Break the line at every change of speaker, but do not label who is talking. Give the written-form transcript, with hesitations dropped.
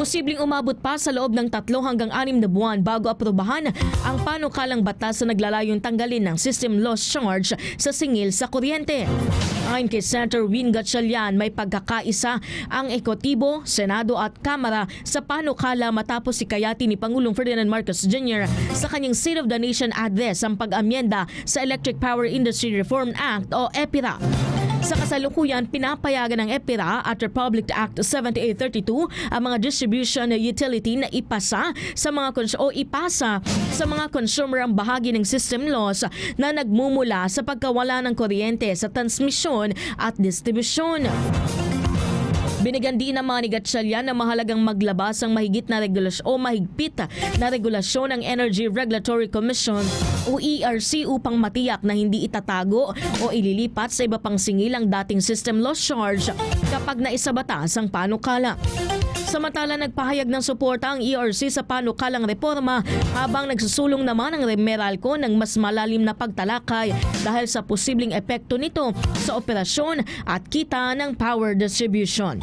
Posibleng umabot pa sa loob ng 3 hanggang 6 na buwan bago aprubahan ang panukalang batas na naglalayong tanggalin ng system loss charge sa singil sa kuryente. Ayon kay Senator Win Gatchalian, may pagkakaisa ang Ekotibo, Senado at Kamara sa panukala matapos sikayati ni Pangulong Ferdinand Marcos Jr. sa kanyang State of the Nation address ang pag-amyenda sa Electric Power Industry Reform Act o EPIRA. Sa kasalukuyan, pinapayagan ng EPIRA at Republic Act 7832 ang mga distribution utility na ipasa sa mga consumer ang bahagi ng system loss na nagmumula sa pagkawala ng kuryente sa transmisyon at distribusyon. Binigyan din naman ni Gatchalian na mahalagang maglabas ang mahigpit na regulasyon ng Energy Regulatory Commission o ERC upang matiyak na hindi itatago o ililipat sa iba pang singil ang dating system loss charge kapag naisabatas ang panukala. Samantala, nagpahayag ng suporta ang ERC sa panukalang reforma habang nagsusulong naman ang Meralco ng mas malalim na pagtalakay dahil sa posibleng epekto nito sa operasyon at kita ng power distribution.